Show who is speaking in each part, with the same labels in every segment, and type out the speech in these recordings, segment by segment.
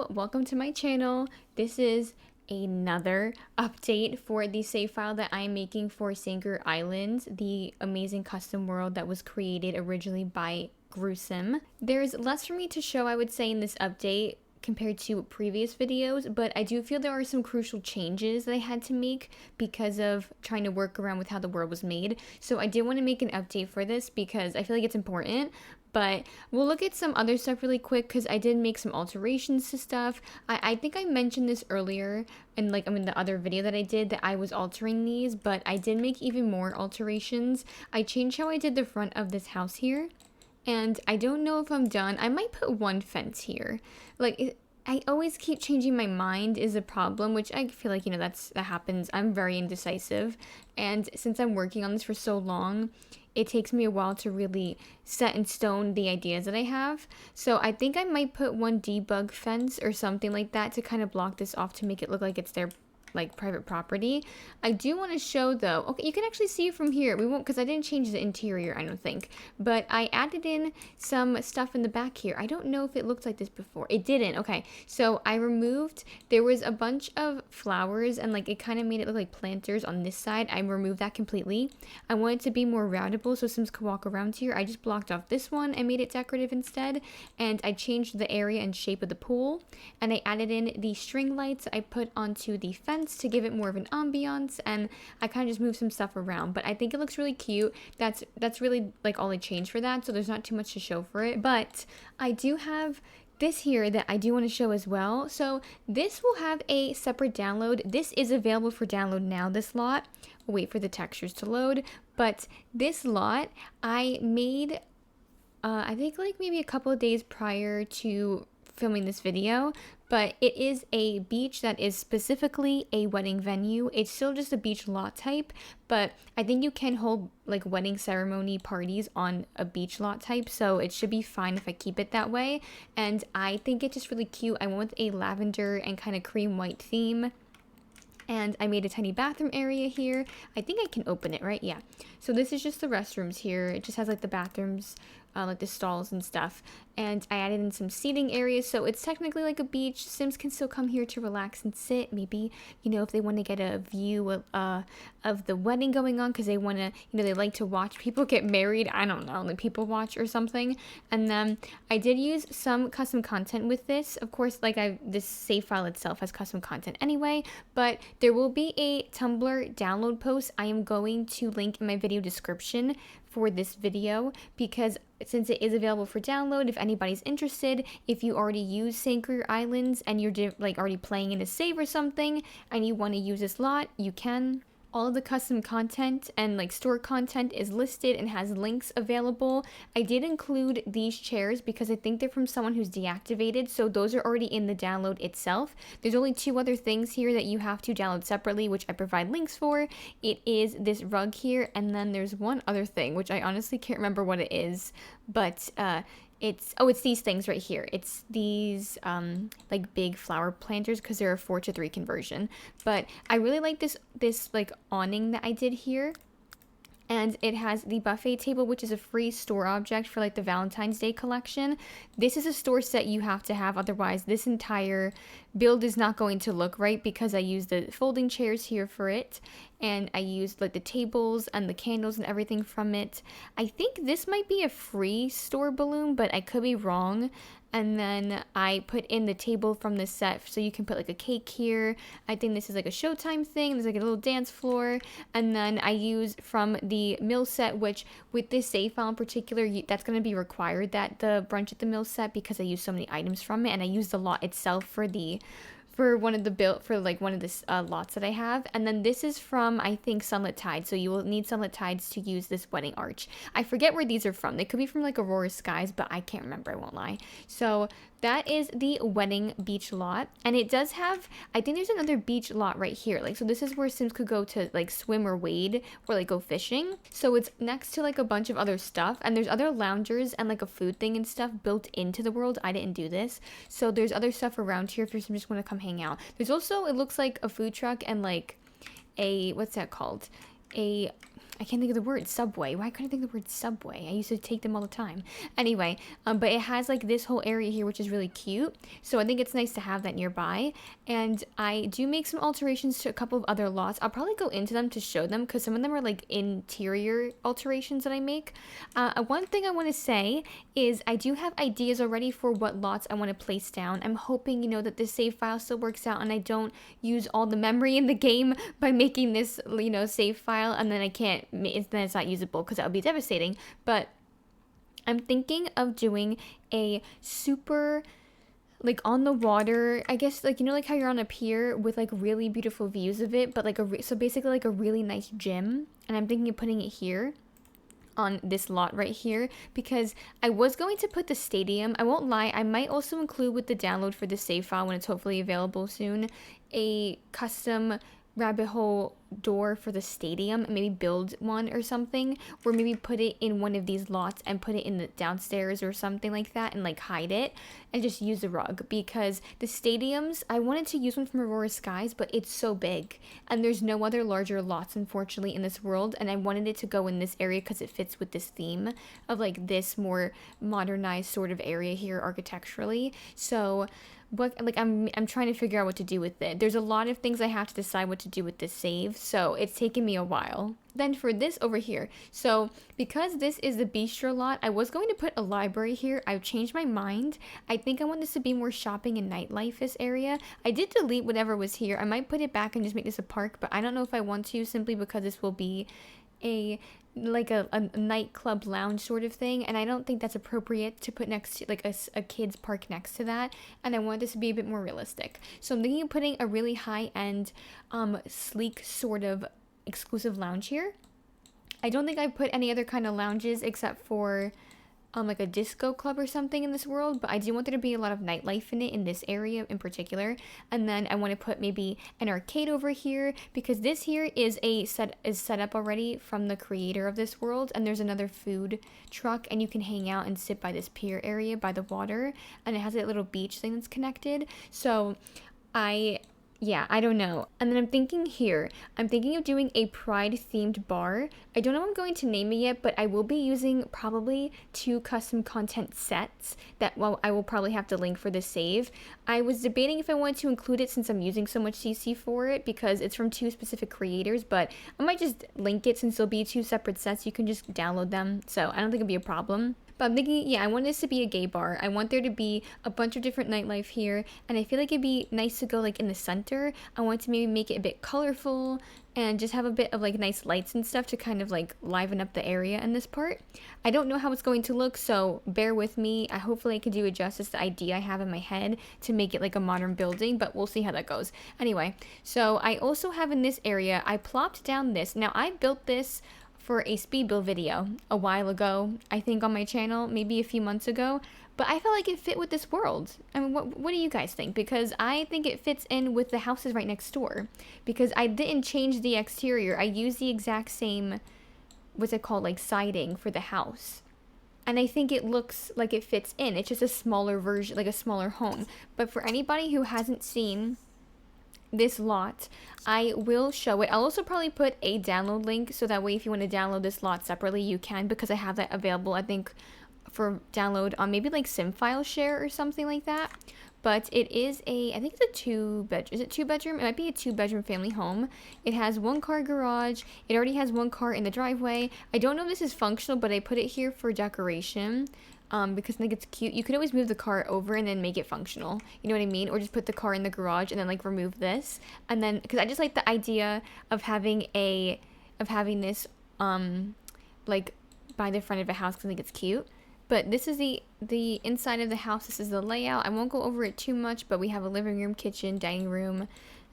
Speaker 1: welcome to my channel. This is another update for the save file that I'm making for Sangre Islands, the amazing custom world that was created originally by Gruesome. There's less for me to show, I would say, in this update compared to previous videos, but I do feel there are some crucial changes that I had to make because of trying to work around with how the world was made. So I did want to make an update for this because I feel like it's important. But we'll look at some other stuff really quick because I did make some alterations to stuff. I think I mentioned this earlier in the other video that I did that I was altering these, but I did make even more alterations. I changed how I did the front of this house here. And I don't know if I'm done. I might put one fence here. I always keep changing my mind is a problem, which I feel like, that happens. I'm very indecisive. And since I'm working on this for so long, it takes me a while to really set in stone the ideas that I have. So I think I might put one debug fence or something like that to kind of block this off to make it look like it's their private property. I do want to show though, okay, you can actually see it from here. We won't, because I didn't change the interior, I don't think, but I added in some stuff in the back here. I don't know if it looked like this before. It didn't. Okay, so I removed, there was a bunch of flowers and it kind of made it look like planters on this side. I removed that completely. I want it to be more routable so Sims could walk around here. I just blocked off this one and made it decorative instead, and I changed the area and shape of the pool, and I added in the string lights I put onto the fence to give it more of an ambiance, and I kind of just moved some stuff around, but I think it looks really cute. That's really all I changed for that, so there's not too much to show for it. But I do have this here that I do want to show as well. So this will have a separate download. This is available for download now, this lot. We'll wait for the textures to load, but this lot I made I think maybe a couple of days prior to filming this video, but it is a beach that is specifically a wedding venue. It's still just a beach lot type, but I think you can hold wedding ceremony parties on a beach lot type, so it should be fine if I keep it that way. And I think it's just really cute. I went with a lavender and kind of cream white theme. And I made a tiny bathroom area here. I think I can open it, right? Yeah. So this is just the restrooms here. It just has the bathrooms, the stalls and stuff. And I added in some seating areas, so it's technically like a beach. Sims can still come here to relax and sit. Maybe, if they want to get a view of the wedding going on, because they want to, they like to watch people get married. I don't know, people watch or something. And then I did use some custom content with this. Of course, this save file itself has custom content anyway, but there will be a Tumblr download post I am going to link in my video description for this video, because since it is available for download, if anybody's interested, if you already use Sangre Islands and you're already playing in a save or something and you want to use this lot, you can. All of the custom content and store content is listed and has links available. I did include these chairs because I think they're from someone who's deactivated, so those are already in the download itself. There's only two other things here that you have to download separately, which I provide links for. It is this rug here, and then there's one other thing, which I honestly can't remember what it is, but it's these things right here. It's these big flower planters because they're a 4:3 conversion. But I really like this awning that I did here. And it has the buffet table, which is a free store object for the Valentine's Day collection. This is a store set you have to have, otherwise this entire build is not going to look right, because I used the folding chairs here for it, and I used the tables and the candles and everything from it. I think this might be a free store balloon, but I could be wrong. And then I put in the table from the set, so you can put a cake here. I think this is a Showtime thing. There's a little dance floor. And then I use from the mill set, which with this save file in particular, that's going to be required, that the brunch at the mill set, because I use so many items from it, and I use the lot itself for one of the lots that I have. And then this is from, I think, Sunlit Tide, so you will need Sunlit Tides to use this wedding arch. I forget where these are from. They could be from Aurora Skies, but I can't remember, I won't lie. So that is the wedding beach lot, and it does have, I think there's another beach lot right here. So this is where Sims could go to swim or wade or go fishing. So it's next to a bunch of other stuff, and there's other loungers and a food thing and stuff built into the world. I didn't do this, so there's other stuff around here if you just want to come hang out. There's also, it looks like a food truck and a, what's that called, a I can't think of the word, subway. Why couldn't I think of the word subway? I used to take them all the time. Anyway, but it has like this whole area here, which is really cute. So I think it's nice to have that nearby. And I do make some alterations to a couple of other lots. I'll probably go into them to show them because some of them are like interior alterations that I make. One thing I want to say is I do have ideas already for what lots I want to place down. I'm hoping, you know, that this save file still works out and I don't use all the memory in the game by making this, you know, save file and then I can't, then it's not usable because that would be devastating. But I'm thinking of doing a super like on the water, I guess, like, you know, like how you're on a pier with like really beautiful views of it, but like so basically like a really nice gym. And I'm thinking of putting it here on this lot right here because I was going to put the stadium. I won't lie, I might also include with the download for the save file when it's hopefully available soon a custom rabbit hole door for the stadium and maybe build one or something, or maybe put it in one of these lots and put it in the downstairs or something like that and like hide it and just use the rug, because the stadiums, I wanted to use one from Aurora Skies, but it's so big and there's no other larger lots unfortunately in this world, and I wanted it to go in this area because it fits with this theme of like this more modernized sort of area here architecturally. So what, like, I'm trying to figure out what to do with it. There's a lot of things I have to decide what to do with this save, so it's taken me a while. Then for this over here, so because this is the bistro lot, I was going to put a library here. I've changed my mind. I think I want this to be more shopping and nightlife, this area. I did delete whatever was here. I might put it back and just make this a park, but I don't know if I want to, simply because this will be a nightclub lounge sort of thing, and I don't think that's appropriate to put next to like a kids park next to that, and I want this to be a bit more realistic. So I'm thinking of putting a really high-end sleek sort of exclusive lounge here. I don't think I've put any other kind of lounges except for like a disco club or something in this world, but I do want there to be a lot of nightlife in it, in this area in particular. And then I want to put maybe an arcade over here, because this here is set up already from the creator of this world, and there's another food truck, and you can hang out and sit by this pier area by the water, and it has a little beach thing that's connected. So I don't know. And then I'm thinking of doing a Pride themed bar. I don't know what I'm going to name it yet, but I will be using probably 2 custom content sets that, well, I will probably have to link for the save. I was debating if I wanted to include it since I'm using so much CC for it because it's from 2 specific creators, but I might just link it since there'll be 2 separate sets. You can just download them, so I don't think it'll be a problem. But I'm thinking, yeah, I want this to be a gay bar. I want there to be a bunch of different nightlife here, and I feel like it'd be nice to go like in the center. I want to maybe make it a bit colorful and just have a bit of like nice lights and stuff to kind of like liven up the area in this part. I don't know how it's going to look, so bear with me. Hopefully I can do it justice, the idea I have in my head to make it like a modern building, but we'll see how that goes. Anyway, so I also have in this area, I plopped down this. Now I built this for a speed build video a while ago, I think on my channel, maybe a few months ago, but I felt like it fit with this world. I mean, what do you guys think? Because I think it fits in with the houses right next door, because I didn't change the exterior. I used the exact same, what's it called, like siding for the house. And I think it looks like it fits in. It's just a smaller version, like a smaller home. But for anybody who hasn't seen this lot, I will show it. I'll also probably put a download link, so that way if you want to download this lot separately you can, because I have that available, I think, for download on maybe like SimFile Share or something like that. But it is I think it's a 2-bedroom, is it 2-bedroom? It might be a 2-bedroom family home. It has 1-car garage. It already has 1 car in the driveway. I don't know if this is functional, but I put it here for decoration. Because I think it's cute. You could always move the car over and then make it functional. You know what I mean? Or just put the car in the garage and then like remove this. And then, because I just like the idea of having this, like by the front of a house, because I think it's cute. But this is the inside of the house. This is the layout. I won't go over it too much, but we have a living room, kitchen, dining room.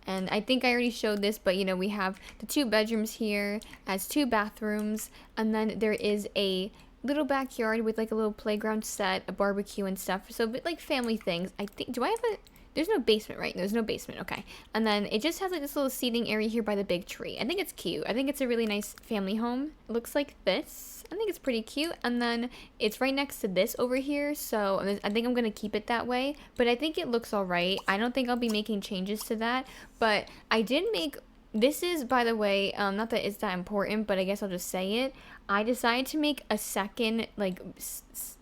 Speaker 1: And I think I already showed this, but you know, we have the 2 bedrooms here as 2 bathrooms. And then there is a little backyard with like a little playground set, a barbecue and stuff, so a bit like family things. I think, there's no basement, right? There's no basement, okay. And then it just has like this little seating area here by the big tree. I think it's cute. I think it's a really nice family home. It looks like this. I think it's pretty cute. And then it's right next to this over here, so I think I'm gonna keep it that way, but I think it looks all right. I don't think I'll be making changes to that, but I did make this is, by the way, not that it's that important, but I guess I'll just say it. I decided to make a second, like,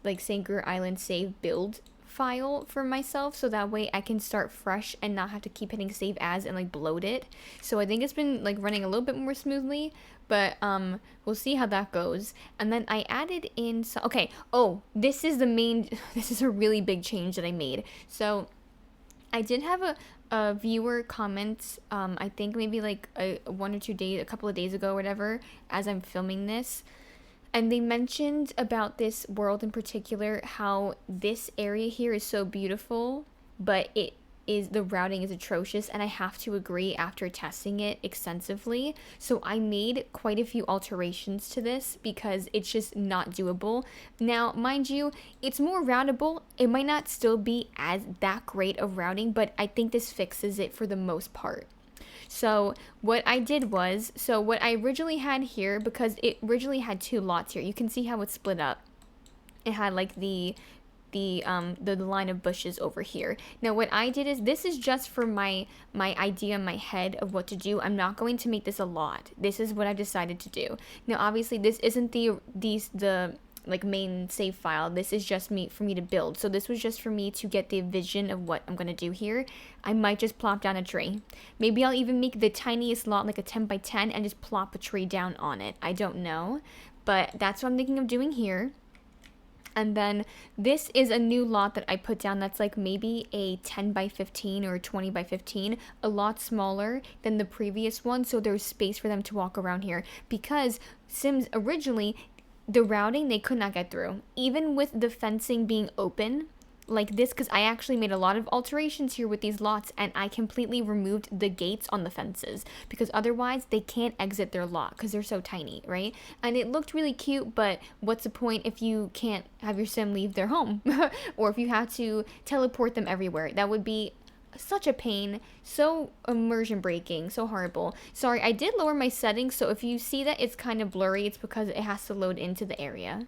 Speaker 1: like Sanker Island save build file for myself, so that way I can start fresh and not have to keep hitting save as and like bloat it. So I think it's been like running a little bit more smoothly, but we'll see how that goes. And then I added in some, okay, oh, this is the main, this is a really big change that I made. So I did have a viewer comment, I think maybe like a couple of days ago or whatever, as I'm filming this. And they mentioned about this world in particular, how this area here is so beautiful, but the routing is atrocious, and I have to agree after testing it extensively. So I made quite a few alterations to this because it's just not doable. Now, mind you, it's more routable. It might not still be as that great of routing, but I think this fixes it for the most part. So what I did was, so what I originally had here, because it originally had two lots here, you can see how it's split up. It had like the line of bushes over here. Now what I did is, this is just for my idea in my head of what to do. I'm not going to make this a lot. This is what I've decided to do. Now obviously this isn't the like main save file. This is just for me to build. So this was just for me to get the vision of what I'm gonna do here. I might just plop down a tree. Maybe I'll even make the tiniest lot like a 10 by 10 and just plop a tree down on it. I don't know, but that's what I'm thinking of doing here. And then this is a new lot that I put down that's like maybe a 10 by 15 or 20 by 15, a lot smaller than the previous one, so there's space for them to walk around here, because Sims originally, the routing, they could not get through. Even with the fencing being open like this, because I actually made a lot of alterations here with these lots, and I completely removed the gates on the fences, because otherwise they can't exit their lot because they're so tiny, right? And it looked really cute, but what's the point if you can't have your sim leave their home? Or if you have to teleport them everywhere? That would be such a pain, so immersion breaking, so horrible. Sorry, I did lower my settings, so if you see that it's kind of blurry, it's because it has to load into the area.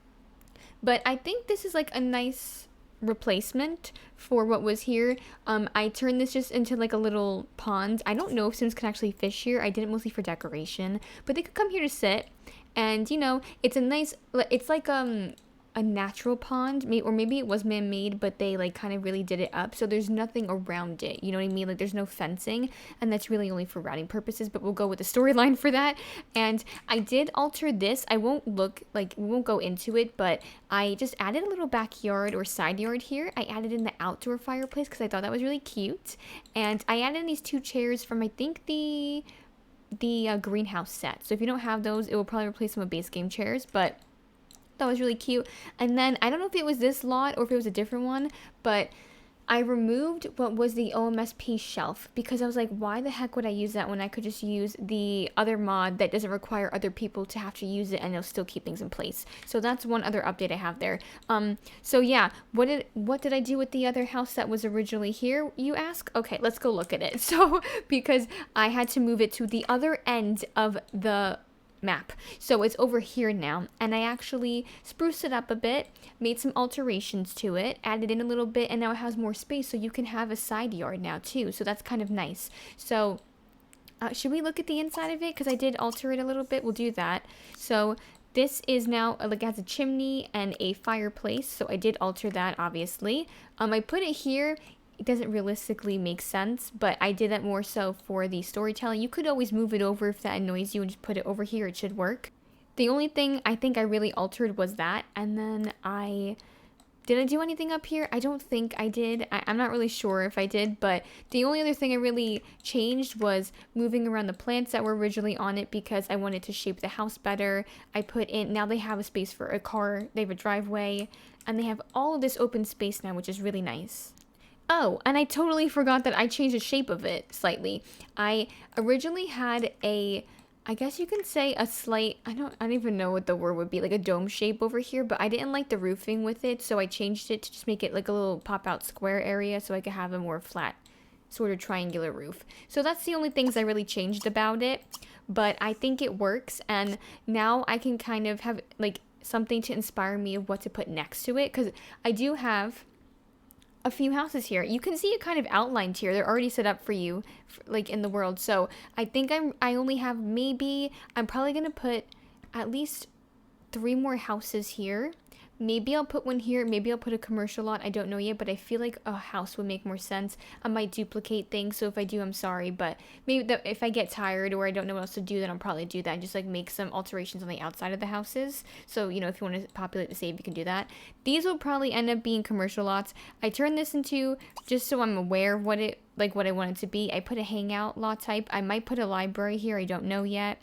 Speaker 1: But I think this is like a nice replacement for what was here. I turned this just into like a little pond. I don't know if Sims can actually fish here. I did it mostly for decoration, but they could come here to sit, and you know, it's a nice, it's like a natural pond, or maybe it was man-made, but they like kind of really did it up, so there's nothing around it, you know what I mean? Like there's no fencing, and that's really only for routing purposes, but we'll go with the storyline for that. And I did alter this. I won't we won't go into it, but I just added a little backyard or side yard here. I added in the outdoor fireplace because I thought that was really cute, and I added in these two chairs from, I think, the greenhouse set. So if you don't have those, it will probably replace some of base game chairs, but that was really cute. And then I don't know if it was this lot or if it was a different one, but I removed what was the OMSP shelf, because I was like, why the heck would I use that when I could just use the other mod that doesn't require other people to have to use it, and it'll still keep things in place. So that's one other update I have there. So yeah, what did I do with the other house that was originally here, you ask? Okay, let's go look at it. So because I had to move it to the other end of the map, so it's over here now, and I actually spruced it up a bit, made some alterations to it, added in a little bit, and now it has more space, so you can have a side yard now too, so that's kind of nice. So should we look at the inside of it, because I did alter it a little bit? We'll do that. So this is now like, it has a chimney and a fireplace, so I did alter that, obviously. I put it here. It doesn't realistically make sense, but I did that more so for the storytelling. You could always move it over if that annoys you and just put it over here. It should work. The only thing I think I really altered was that, and then did I do anything up here? I don't think I did. I'm not really sure if I did, but the only other thing I really changed was moving around the plants that were originally on it, because I wanted to shape the house better. I put in, now they have a space for a car, they have a driveway, and they have all of this open space now, which is really nice. Oh, and I totally forgot that I changed the shape of it slightly. I originally had I guess you can say a slight, I don't even know what the word would be, like a dome shape over here, but I didn't like the roofing with it, so I changed it to just make it like a little pop-out square area so I could have a more flat sort of triangular roof. So that's the only things I really changed about it, but I think it works, and now I can kind of have like something to inspire me of what to put next to it, because I do have a few houses here. You can see it kind of outlined here. They're already set up for you, like in the world. So I think I only have I'm probably gonna put at least 3 more houses here. Maybe I'll put one here. Maybe I'll put a commercial lot. I don't know yet, but I feel like a house would make more sense. I might duplicate things, so if I do, I'm sorry. But maybe if I get tired or I don't know what else to do, then I'll probably do that and just like make some alterations on the outside of the houses. So, you know, if you want to populate the save, you can do that. These will probably end up being commercial lots. I turned this into, just so I'm aware of what I want it to be, I put a hangout lot type. I might put a library here. I don't know yet.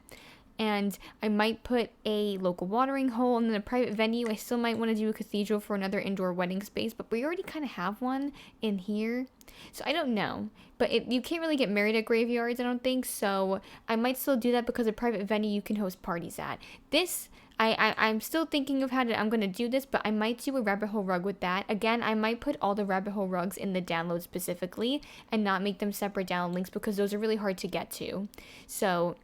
Speaker 1: And I might put a local watering hole and then a private venue. I still might want to do a cathedral for another indoor wedding space, but we already kind of have one in here. So I don't know. But you can't really get married at graveyards, I don't think. So I might still do that because a private venue you can host parties at. This, I'm still thinking of I'm going to do this, but I might do a rabbit hole rug with that. Again, I might put all the rabbit hole rugs in the download specifically and not make them separate download links because those are really hard to get to. So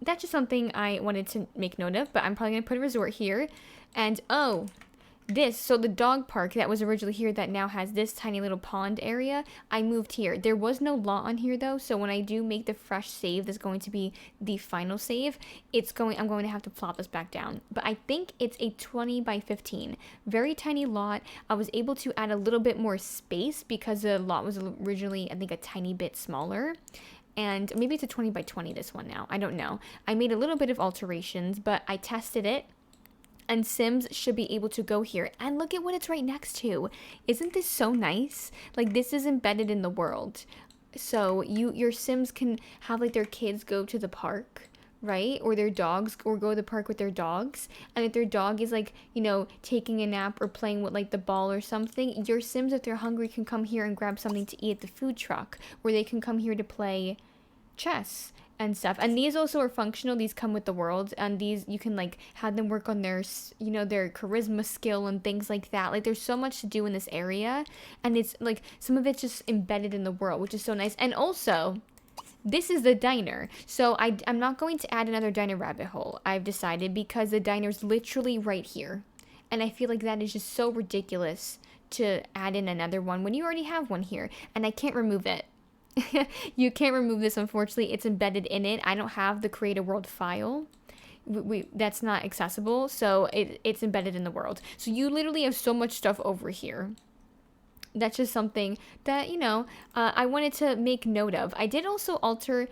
Speaker 1: that's just something I wanted to make note of, but I'm probably going to put a resort here. And, so the dog park that was originally here that now has this tiny little pond area, I moved here. There was no lot on here, though, so when I do make the fresh save that's going to be the final save, I'm going to have to plop this back down. But I think it's a 20 by 15. Very tiny lot. I was able to add a little bit more space because the lot was originally, I think, a tiny bit smaller. And maybe it's a 20 by 20 this one now. I don't know. I made a little bit of alterations, but I tested it. And Sims should be able to go here. And look at what it's right next to. Isn't this so nice? Like, this is embedded in the world. So your Sims can have, like, their kids go to the park, right? Or their dogs, or go to the park with their dogs. And if their dog is, like, you know, taking a nap or playing with, like, the ball or something, your Sims, if they're hungry, can come here and grab something to eat at the food truck. Or they can come here to play chess and stuff. And these also are functional. These come with the world, and these you can like have them work on their, you know, their charisma skill and things like that. Like, there's so much to do in this area, and it's like some of it's just embedded in the world, which is so nice. And also, this is the diner. So I'm not going to add another diner rabbit hole, I've decided, because the diner's literally right here. And I feel like that is just so ridiculous to add in another one when you already have one here. And I can't remove it. You can't remove this, unfortunately. It's embedded in it. I don't have the create a world file. That's not accessible, so it's embedded in the world. So you literally have so much stuff over here. That's just something that, you know, I wanted to make note of. I did also alter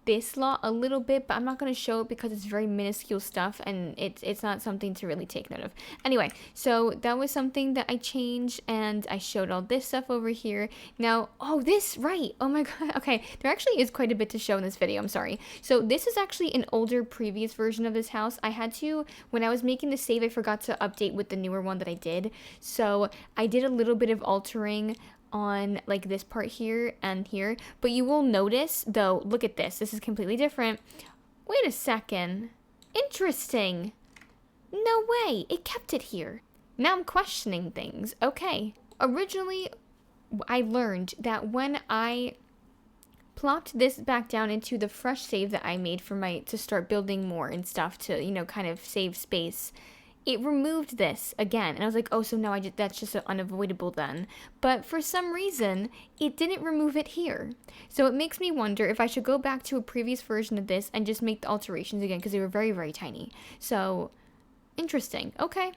Speaker 1: this lot a little bit, but I'm not going to show it because it's very minuscule stuff, and it's not something to really take note of. Anyway, so that was something that I changed, and I showed all this stuff over here. Now, right. Oh my god. Okay, there actually is quite a bit to show in this video. I'm sorry. So this is actually an older previous version of this house. I had to, when I was making the save, I forgot to update with the newer one that I did. So I did a little bit of altering on like this part here and here, but you will notice though, look at this is completely different. Wait a second, interesting, no way, it kept it here. Now I'm questioning things. Okay, originally I learned that when I plopped this back down into the fresh save that I made for to start building more and stuff to, you know, kind of save space, it removed this again. And I was like, oh, so now that's just unavoidable then. But for some reason, it didn't remove it here. So it makes me wonder if I should go back to a previous version of this and just make the alterations again, because they were very, very tiny. So, interesting. Okay.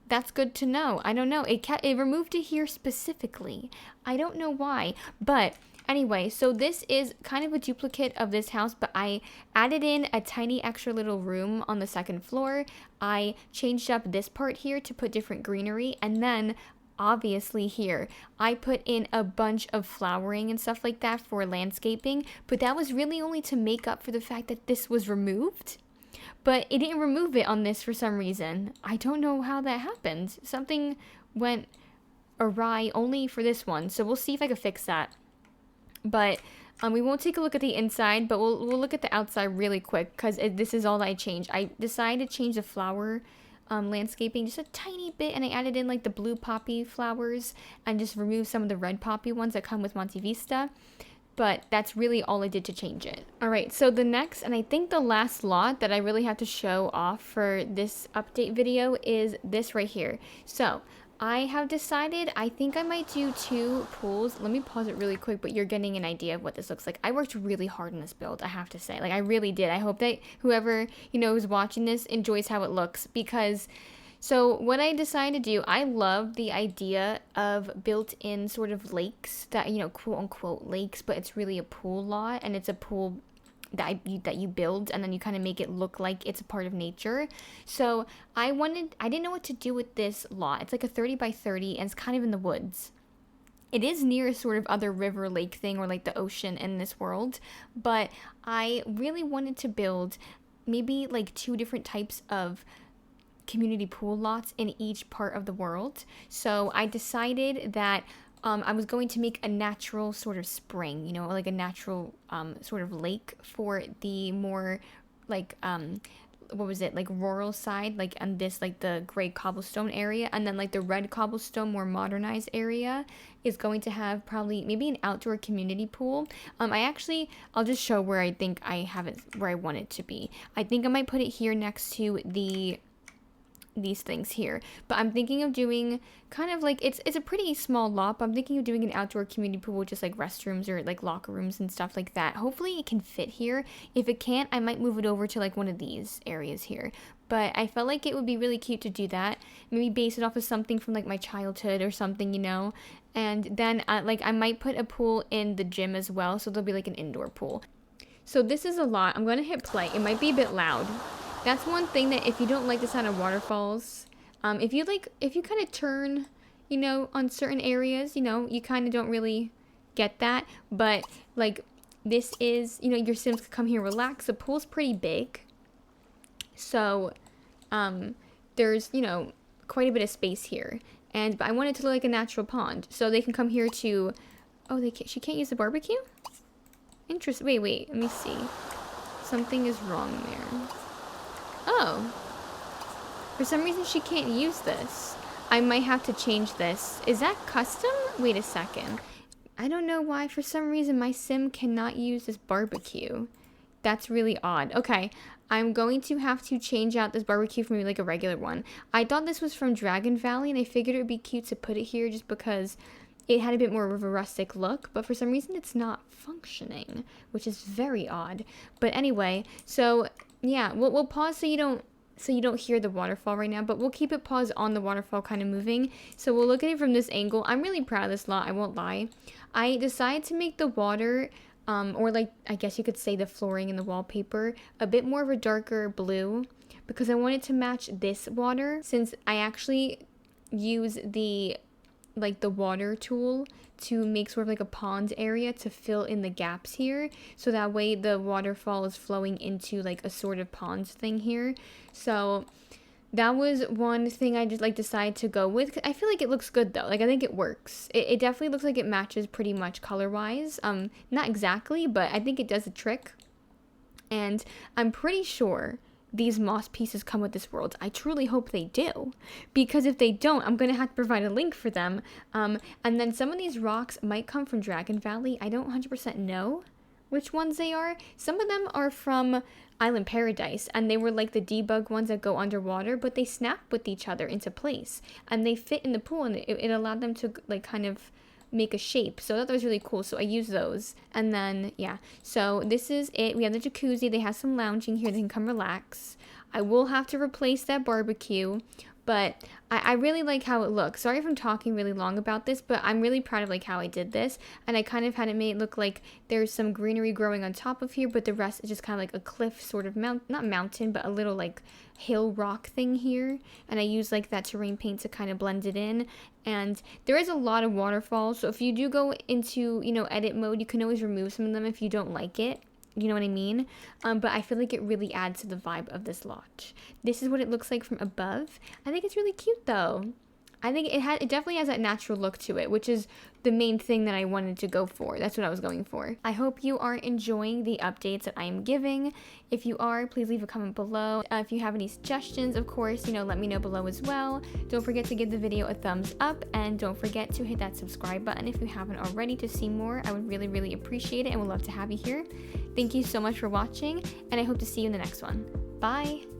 Speaker 1: That's good to know. I don't know. It removed it here specifically. I don't know why, but anyway, so this is kind of a duplicate of this house, but I added in a tiny extra little room on the second floor. I changed up this part here to put different greenery, and then obviously here I put in a bunch of flowering and stuff like that for landscaping, but that was really only to make up for the fact that this was removed. But it didn't remove it on this for some reason. I don't know how that happened. Something went awry only for this one, so we'll see if I can fix that. But we won't take a look at the inside, but we'll look at the outside really quick, because this is all that I changed. I decided to change the flower landscaping just a tiny bit, and I added in like the blue poppy flowers and just removed some of the red poppy ones that come with Monte Vista. But that's really all I did to change it. Alright, so the next, and I think the last lot that I really have to show off for this update video is this right here. So, I have decided I think I might do 2 pools. Let me pause it really quick, but you're getting an idea of what this looks like. I worked really hard on this build, I have to say. Like, I really did. I hope that whoever, who's watching this enjoys how it looks, because so what I decided to do, I love the idea of built-in sort of lakes that, quote unquote lakes, but it's really a pool lot, and it's a pool that you build, and then you kind of make it look like it's a part of nature. So I didn't know what to do with this lot. It's like a 30 by 30, and it's kind of in the woods. It is near a sort of other river lake thing, or like the ocean in this world, but I really wanted to build maybe like 2 different types of community pool lots in each part of the world. So I decided that I was going to make a natural sort of spring, like a natural sort of lake for the more like what was it, like rural side, like on this, like the gray cobblestone area, and then like the red cobblestone more modernized area is going to have probably maybe an outdoor community pool. I'll just show where I think I have it, where I want it to be. I think I might put it here next to these things here, but I'm thinking of doing kind of like, it's a pretty small lot, but I'm thinking of doing an outdoor community pool with just like restrooms or like locker rooms and stuff like that. Hopefully it can fit here. If it can't, I might move it over to like one of these areas here, but I felt like it would be really cute to do that. Maybe base it off of something from like my childhood or something, and then I might put a pool in the gym as well, so there'll be like an indoor pool. So this is a lot. I'm gonna hit play. It might be a bit loud. That's one thing that if you don't like the sound of waterfalls, if you kind of turn, on certain areas, you kind of don't really get that. But like this is, your Sims could come here, relax. The pool's pretty big, so there's quite a bit of space here, but I want it to look like a natural pond, so they can come here to. Oh, she can't use the barbecue. Interesting. Wait. Let me see. Something is wrong there. Oh, for some reason she can't use this. I might have to change this. Is that custom? Wait a second. I don't know why for some reason my sim cannot use this barbecue. That's really odd. Okay, I'm going to have to change out this barbecue for maybe like a regular one. I thought this was from Dragon Valley, and I figured it would be cute to put it here just because it had a bit more of a rustic look, but for some reason it's not functioning, which is very odd. But anyway, so yeah, we'll pause so you don't hear the waterfall right now, but we'll keep it paused on the waterfall kind of moving. So we'll look at it from this angle. I'm really proud of this lot, I won't lie. I decided to make the water, or like, I guess you could say the flooring and the wallpaper, a bit more of a darker blue, because I wanted to match this water, since I actually use the water tool to make sort of like a pond area to fill in the gaps here, so that way the waterfall is flowing into like a sort of pond thing here. So that was one thing I just like decided to go with. I feel like it looks good though. Like, I think it works. It definitely looks like it matches pretty much color wise. Not exactly, but I think it does the trick. And I'm pretty sure these moss pieces come with this world. I truly hope they do, because if they don't, I'm gonna have to provide a link for them. And then some of these rocks might come from Dragon Valley. I don't 100% know which ones they are. Some of them are from Island Paradise, and they were like the debug ones that go underwater, but they snap with each other into place, and they fit in the pool, and it allowed them to like kind of make a shape. So I thought that was really cool, so I used those. And then yeah, so this is it. We have the jacuzzi. They have some lounging here. They can come relax. I will have to replace that barbecue, but I really like how it looks. Sorry if I'm talking really long about this, but I'm really proud of like how I did this, and I kind of had it made look like there's some greenery growing on top of here, but the rest is just kind of like a cliff sort of not mountain, but a little like hill rock thing here, and I use like that terrain paint to kind of blend it in. And there is a lot of waterfalls, so if you do go into edit mode, you can always remove some of them if you don't like it. You know what I mean? But I feel like it really adds to the vibe of this lot. This is what it looks like from above. I think it's really cute though. I think it definitely has that natural look to it, which is the main thing that I wanted to go for. That's what I was going for. I hope you are enjoying the updates that I am giving. If you are, please leave a comment below. If you have any suggestions, of course, let me know below as well. Don't forget to give the video a thumbs up, and don't forget to hit that subscribe button if you haven't already to see more. I would really, really appreciate it and would love to have you here. Thank you so much for watching, and I hope to see you in the next one. Bye!